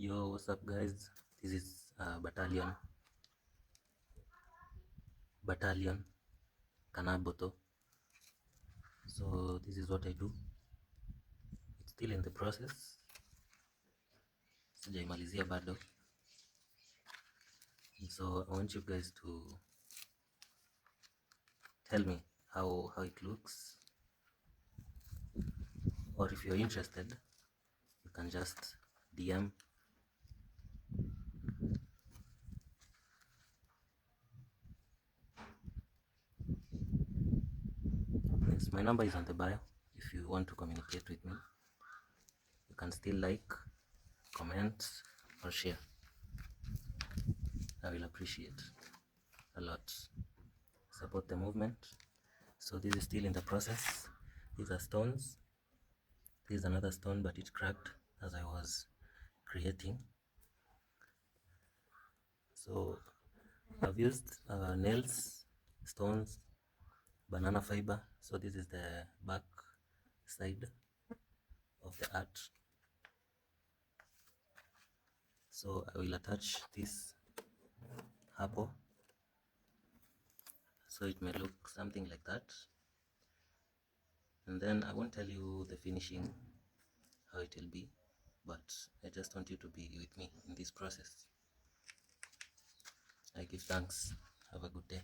Yo, what's up, guys? This is Battalion Kanaboto. So this is what I do. It's still in the process. Sijaimalizia bado. So I want you guys to tell me how it looks, or if you're interested, you can just DM. Yes, my number is on the bio. If you want to communicate with me, you can still like, comment, or share. I will appreciate a lot. Support the movement. So this is still in the process. These are stones. This is another stone, but it cracked as I was creating. So I've used nails, stones, banana fiber. So this is the back side of the art. So I will attach this hapo, so it may look something like that. And then I won't tell you the finishing, how it will be, but I just want you to be with me in this process. I give thanks. Have a good day.